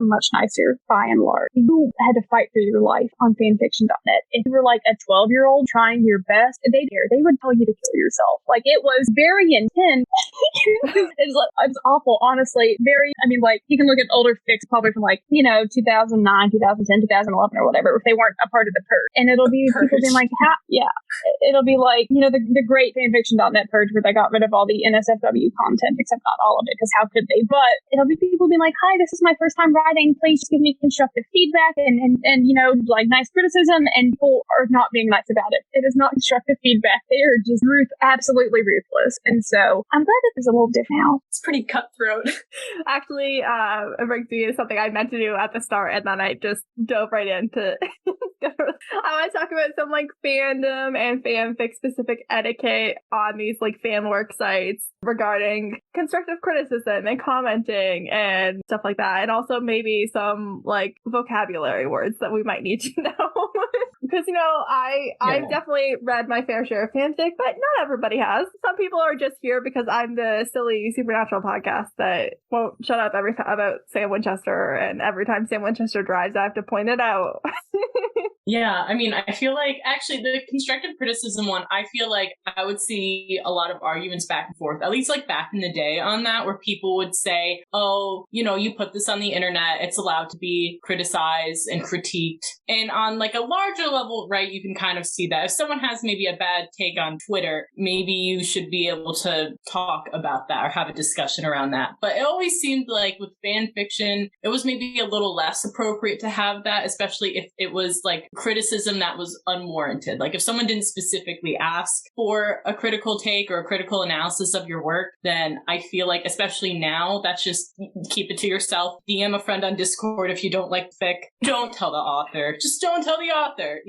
much nicer by and large. You had to fight for your life on fanfiction.net. If you were like a 12-year-old trying your best, they would tell you to kill yourself. Like, it was very intense. It was awful, honestly. You can look at older fics probably from 2009, 2010, 2011 or whatever, if they weren't a part of the purge. And it'll be people being like, it'll be like, the great fanfiction.net purge where they got rid of all the NSFW content, except not all of it, because how could they? But it'll be people being like, hi, this is my first time writing. Please just give me constructive feedback and nice criticism. And people are not being nice about it. It is not constructive feedback. They are just absolutely ruthless. And so I'm glad that there's a little different now. It's pretty cutthroat. Actually, it brings me to something I meant to do at the start, and then I just dove right into. I want to talk about some fandom and fanfic specific etiquette on these fan work sites regarding constructive criticism and commenting and stuff like that, and also maybe some vocabulary words that we might need to know. Because I've definitely read my fair share of fanfic, but not everybody has. Some people are just here because I'm the silly supernatural podcast that won't shut up about Sam Winchester, and every time Sam Winchester drives, I have to point it out. Yeah, I feel like, actually, the constructive criticism one, I feel like I would see a lot of arguments back and forth, at least back in the day on that, where people would say, oh, you put this on the internet, it's allowed to be criticized and critiqued. And on a larger level, right, you can kind of see that. If someone has maybe a bad take on Twitter, maybe you should be able to talk about that or have a discussion around that. But it always seemed like with fan fiction, it was maybe a little less appropriate to have that, especially if it was criticism that was unwarranted. If someone didn't specifically ask for a critical take or a critical analysis of your work, then I feel like, especially now, that's just keep it to yourself. DM a friend on Discord if you don't like fic. Don't tell the author. Just don't tell the author,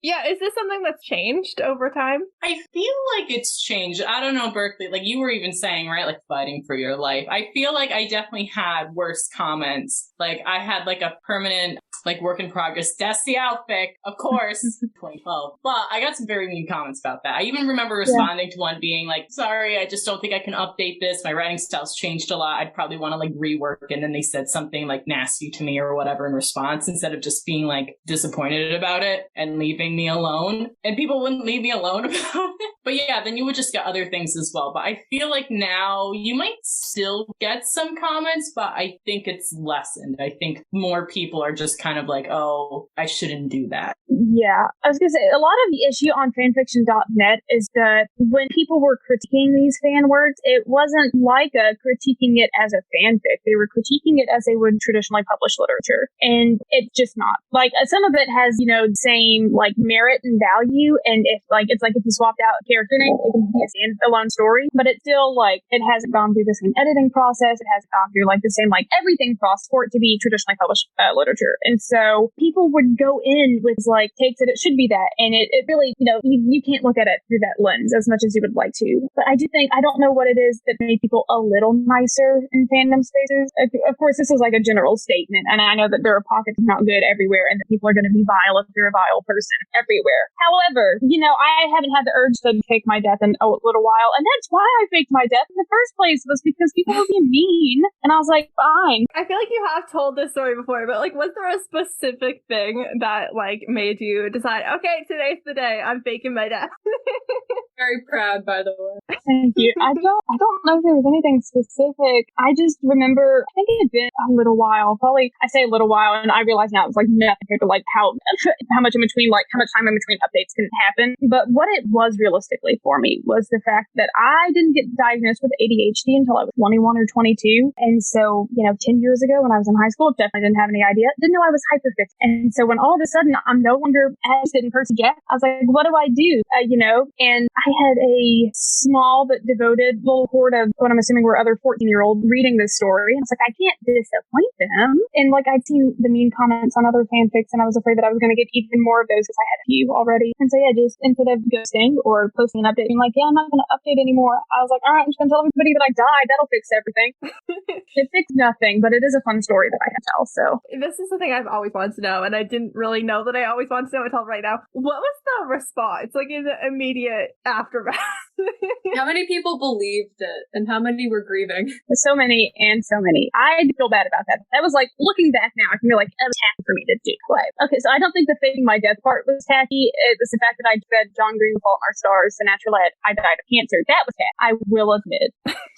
Yeah, is this something that's changed over time? I feel like it's changed. I don't know, Berklie, you were even saying, right, fighting for your life. I feel like I definitely had worse comments. I had a permanent work in progress, Dusty outfit, of course, 2012. But I got some very mean comments about that. I even remember responding to one being sorry, I just don't think I can update this. My writing style's changed a lot. I'd probably want to rework. And then they said something nasty to me or whatever in response, instead of just being disappointed about it and leaving me alone. And people wouldn't leave me alone about it. But yeah, then you would just get other things as well. But I feel like now you might still get some comments, but I think it's lessened. I think more people are just kind of oh, I shouldn't do that. Yeah, I was going to say, a lot of the issue on fanfiction.net is that when people were critiquing these fan works, it wasn't critiquing it as a fanfic. They were critiquing it as they would traditionally publish literature. And it's just not. Some of it has, same, merit and value. And if you swapped out character names, it can be a standalone story. But it's still, it hasn't gone through the same editing process. It hasn't gone through, the same, everything process for it to be traditionally published literature. And so people would go in with, takes that it should be that. And it really, you can't look at it through that lens as much as you would like to. But I do think, I don't know what it is that made people a little nicer in fandom spaces. Of course, this is a general statement. And I know that there are pockets of not good everywhere and that people are going to be vile if you're a vile person everywhere. However, I haven't had the urge to fake my death in a little while. And that's why I faked my death in the first place, was because people were being mean. And I was like, fine. I feel like you have told this story before, but was there a specific thing that made you decide, okay, today's the day, I'm faking my death? Very proud, by the way. Thank you. I don't know if there was anything specific. I just remember, I think it had been a little while. Probably, I say a little while, and I realize now it's nothing compared to how much in between, how much time in between updates can happen. But what it was realistically for me was the fact that I didn't get diagnosed with ADHD until I was 21 or 22. And so, 10 years ago when I was in high school, definitely didn't have any idea. Didn't know I was hyperfixed. And so when all of a sudden I'm no longer interested in person yet, I was like, what do I do? And I had a small but devoted little horde of what I'm assuming were other 14-year-olds reading this story. And I was like, I can't disappoint them. And I'd seen the mean comments on other fanfics, and I was afraid that I was going to get even more of those because I had a few already. And so yeah, just instead of ghosting or posting an update, being like, yeah, I'm not going to update anymore, I was like, all right, I'm just going to tell everybody that I died. That'll fix everything. It fixed nothing, but it is a fun story that I can tell. So this is the thing I've always wanted to know, and I didn't really know that I always wanted to know until right now. What was the response? In the immediate aftermath? How many people believed it, and how many were grieving? So many and so many. I feel bad about that. That was like, looking back now, I can be like, it was tacky for me to do. Okay, so I don't think the faking my death part was tacky. It was the fact that I fed John Green The Fault in Our Stars, the natural I died of cancer. That was tacky. I will admit.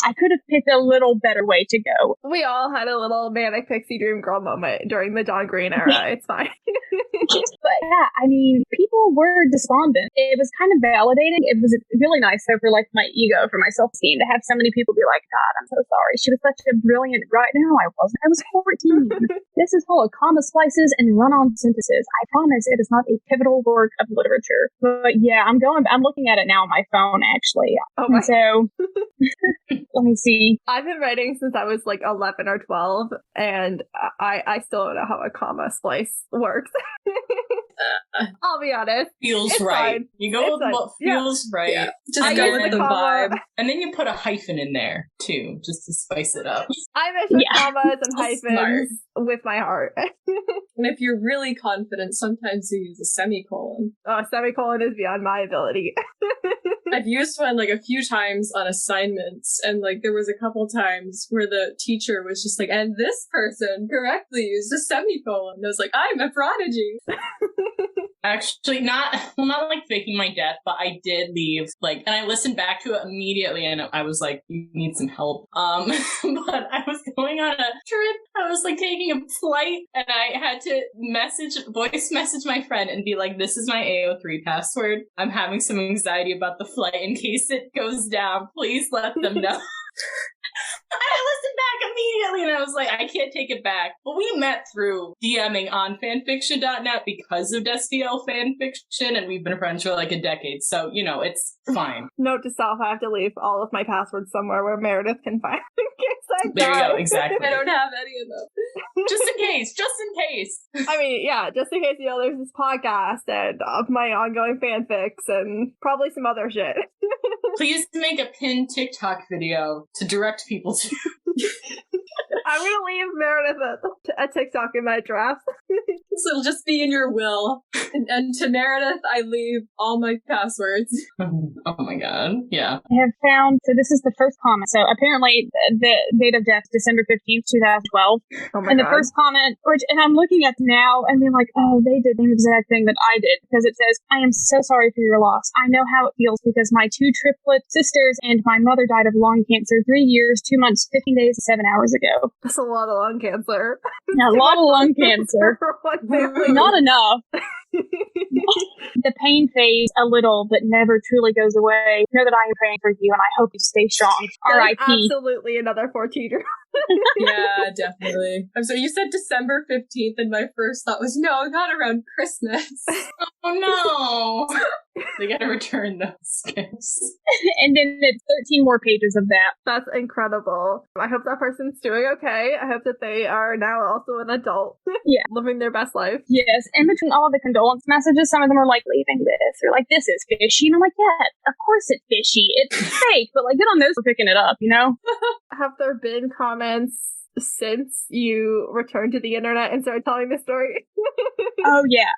I could have picked a little better way to go. We all had a little manic pixie dream girl moment during the John Green era. It's fine. But yeah, I mean, people were despondent. It was kind of validating. It was really nice, though, for like my ego, for my self-esteem, to have so many people be like, God, I'm so sorry. She was such a brilliant writer. No, I wasn't. I was 14. This is full of comma splices and run-on sentences. I promise it is not a pivotal work of literature. But yeah, I'm looking at it now on my phone, actually. Oh my. So let me see. I've been writing since I was like 11 or 12, and I still don't know how a comma splice works. I'll be honest. Feels it's right. Fine. You go with what feels right. Yeah. Just go with the vibe. And then you put a hyphen in there, too, just to spice it up. I measure commas and hyphens with my heart. And if you're really confident, sometimes you use a semicolon. Semicolon is beyond my ability. I've used one like a few times on assignments, and like there was a couple times where the teacher was just like, and this person correctly used a semicolon. And I was like, I'm a prodigy. Actually, not like faking my death, but I did leave, like, and I listened back to it immediately, and I was like, you need some help. But I was going on a trip. I was like taking a flight, and I had to voice message my friend and be like, this is my AO3 password. I'm having some anxiety about the flight. In case it goes down, please let them know. I listened back immediately, and I was like, I can't take it back. But we met through DMing on fanfiction.net because of DSDL fanfiction, and we've been friends for like a decade, so, you know, it's fine. Note to self, I have to leave all of my passwords somewhere where Meredith can find in case I There die. you go, exactly. I don't have any of them. Just in case. I mean, yeah, just in case, you know, there's this podcast and my ongoing fanfics and probably some other shit. Please make a pinned TikTok video to direct people to. I'm gonna leave Meredith a TikTok in my draft. So it'll just be in your will. And to Meredith, I leave all my passwords. Oh my god, yeah. I have found, so this is the first comment. So apparently the date of death, December 15th, 2012. Oh my and god. The first comment, and I'm looking at now and being like, oh, they did the exact thing that I did. Because it says, I am so sorry for your loss. I know how it feels because my 2 triplet sisters and my mother died of lung cancer 3 years, 2 months, 15 days, and 7 hours ago. That's a lot of lung cancer. Yeah, a lot of lung cancer. Not enough. The pain fades a little, but never truly goes away. Know that I am praying for you, and I hope you stay strong. R.I.P. Absolutely another 14-year. Yeah, definitely. I'm sorry, you said December 15th, and my first thought was, no, not around Christmas. Oh no! They gotta return those gifts. And then it's 13 more pages of that. That's incredible. I hope that person's doing okay. I hope that they are now also an adult. Yeah. Living their best life. Yes, in between all of the condolence messages, some of them are like, leaving this, or like, this is fishy. And I'm like, yeah, of course it's fishy. It's fake, but like, good on those for picking it up, you know? Have there been comments since you returned to the internet and started telling the story? Oh yeah.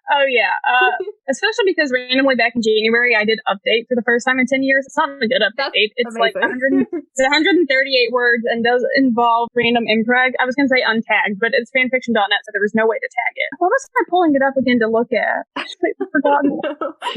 Especially because randomly back in January, I did update for the first time in 10 years. It's not a good update. It's amazing. Like 138 words and does involve random impreg. I was going to say untagged, but it's fanfiction.net, so there was no way to tag it. What was I pulling it up again to look at? I've forgotten.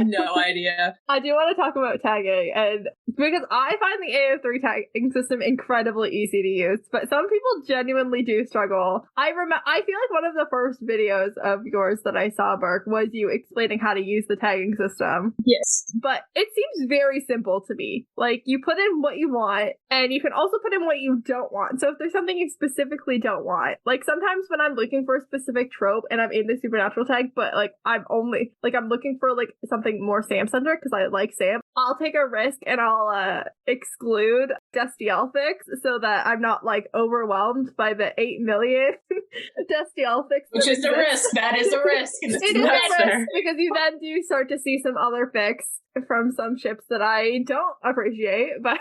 No idea. I do want to talk about tagging, and because I find the AO3 tagging system incredibly easy to use, but some people genuinely do struggle. I feel like one of the first videos of yours that I saw, Berk, was you explaining how to use the tagging system. Yes. But it seems very simple to me. Like, you put in what you want, and you can also put in what you don't want. So if there's something you specifically don't want, like sometimes when I'm looking for a specific trope and I'm in the supernatural tag, but like I'm looking for like something more Sam-centered because I like Sam, I'll take a risk and I'll exclude SDL fics so that I'm not like overwhelmed by the 8 million Destiel fics. Which is a risk. That is a risk. It is a risk because you then do start to see some other fics from some ships that I don't appreciate, but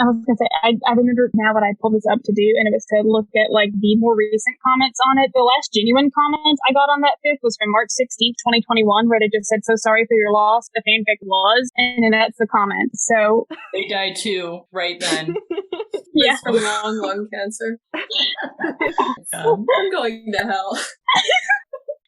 I was gonna say, I remember now what I pulled this up to do, and it was to look at like the more recent comments on it. The last genuine comment I got on that fic was from March 16th, 2021, where they just said, "So sorry for your loss. The fanfic was," and then that's the comment. So they died too, right then. Yeah, from lung cancer. I'm going to hell.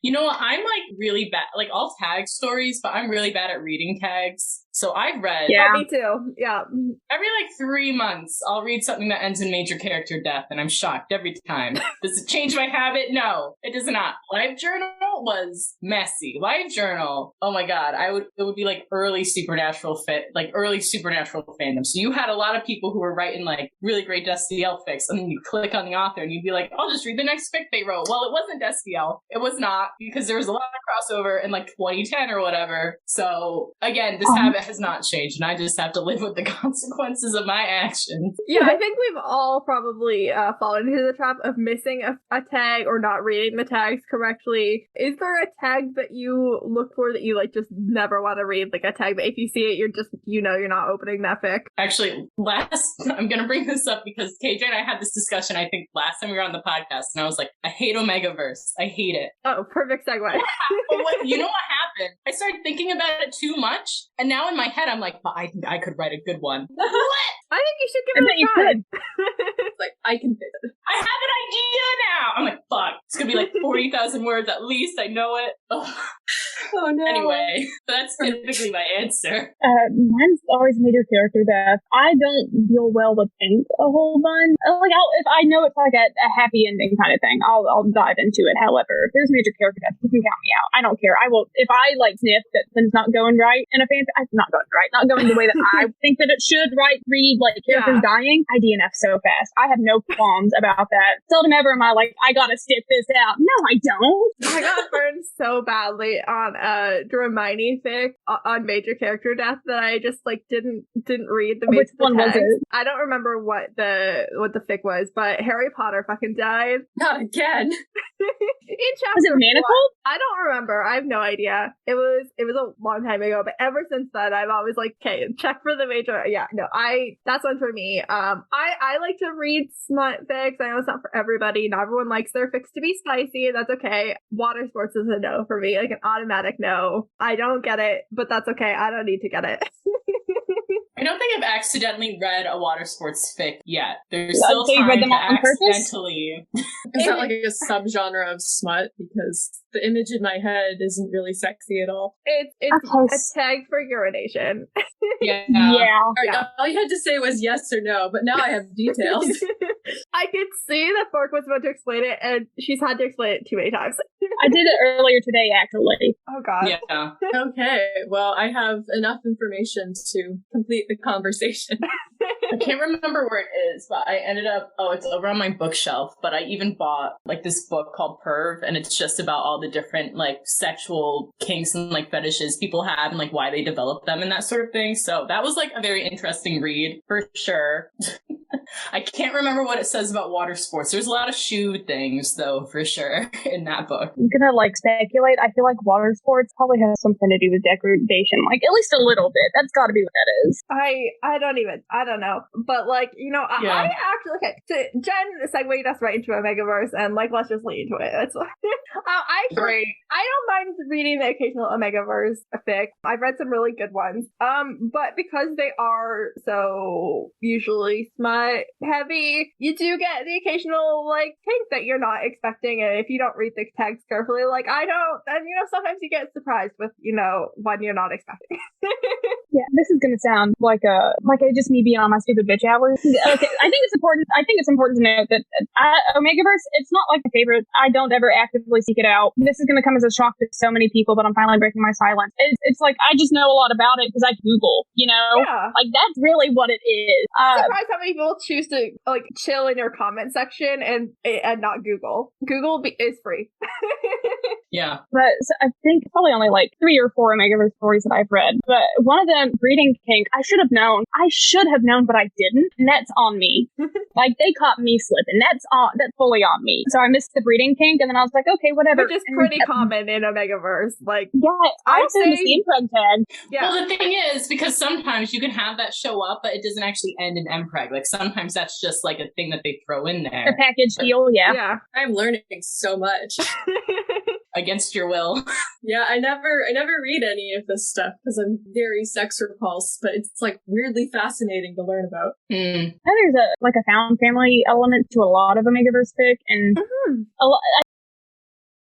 You know what? I'm like really bad. Like I'll tag stories, but I'm really bad at reading tags. So I've read. Yeah, me too. Yeah. Every like 3 months, I'll read something that ends in major character death, and I'm shocked every time. Does it change my habit? No, it does not. Live journal was messy. Live journal. Oh my god, it would be like early supernatural fandom. So you had a lot of people who were writing like really great Destiel fics, and then you click on the author, and you'd be like, I'll just read the next fic they wrote. Well, it wasn't Destiel. It was not, because there was a lot of crossover in like 2010 or whatever. So again, this habit has not changed, and I just have to live with the consequences of my actions. Yeah, I think we've all probably fallen into the trap of missing a tag or not reading the tags correctly. Is there a tag that you look for that you like just never want to read? Like a tag that if you see it, you're just, you're not opening that fic? Actually, I'm going to bring this up because KJ and I had this discussion, I think, last time we were on the podcast, and I was like, I hate Omegaverse. I hate it. Oh, perfect segue. You know what happened? I started thinking about it too much, and now in my head, I'm like, but I think I could write a good one. What? I think you should give it a try. It's like, I can fit it. I have an idea now. I'm like, fuck. It's going to be like 40,000 words at least. I know it. Ugh. Oh, no. Anyway, that's typically my answer. Mine's always major character death. I don't deal well with ink a whole bunch. Like, if I know it's like a happy ending kind of thing, I'll dive into it. However, if there's major character death, you can count me out. I don't care. I will, if I like sniff that things not going right in a fanfic, not going the way that I think that it should, read like characters dying, I DNF so fast. I have no qualms about that. Seldom ever am I like, I gotta stick this out. No, I don't. I got burned so badly on Hermione fic on major character death that I just like didn't read the major. Which one was it? I don't remember what the fic was, but Harry Potter fucking died. Not again. In chapter was it Manacled? I don't remember. I have no idea. It was a long time ago, but ever since then I've always like, okay, check for the major. Yeah, no, that's one for me. I like to read smut fics. I know it's not for everybody. Not everyone likes their fics to be spicy. That's okay. Water sports is a no for me, like an automatic no. I don't get it, but that's okay. I don't need to get it. I don't think I've accidentally read a water sports fic yet. There's still time read them to on accidentally. Is that like a subgenre of smut? Because the image in my head isn't really sexy at all. It's a tag for urination. Yeah. Right, all you had to say was yes or no, but now I have details. I could see that Berk was about to explain it, and she's had to explain it too many times. I did it earlier today, actually. Oh, God. Yeah. Okay, well, I have enough information to complete the conversation. I can't remember where it is, but I ended up, it's over on my bookshelf, but I even bought like this book called Perv, and it's just about all the different like sexual kinks and like fetishes people have and like why they develop them and that sort of thing. So that was like a very interesting read for sure. I can't remember what it says about water sports. There's a lot of shoe things though, for sure, in that book. I'm gonna like speculate. I feel like water sports probably has something to do with degradation, like at least a little bit. That's got to be what that is. I don't know. But like, I actually, okay, so Jen segued us right into Omegaverse, and like, let's just lead into it. That's I don't mind reading the occasional Omegaverse fic. I've read some really good ones. But because they are so usually smut heavy, you do get the occasional like kink that you're not expecting, and if you don't read the tags carefully, like I don't, then sometimes you get surprised with one you're not expecting. Yeah, this is gonna sound like just me being on my stupid bitch hours. Okay, I think it's important to note that Omegaverse, it's not like a favorite. I don't ever actively seek it out. This is gonna come as a shock to so many people, but I'm finally breaking my silence. It's like I just know a lot about it because I Google, Yeah. like that's really what it is. I'm surprised how many people choose to like chill in your comment section and not Google. Google is free. Yeah. But I think probably only like 3 or 4 Omegaverse stories that I've read. But one of them, breeding kink, I should have known, but I didn't. And that's on me. Like, they caught me slipping. That's fully on me. So I missed the breeding kink, and then I was like, okay, whatever. Which is pretty common in Omegaverse. Like, yeah, I I'd also say missed the impreg tag. Yeah. Well, the thing is, because sometimes you can have that show up, but it doesn't actually end in MPreg. Like, sometimes that's just like a thing that they throw in there. A package deal, yeah. Yeah. I'm learning so much. Against your will. Yeah, I never read any of this stuff because I'm very sex repulsed, but it's like weirdly fascinating to learn about. Mm. There's a found family element to a lot of Omegaverse fic, and I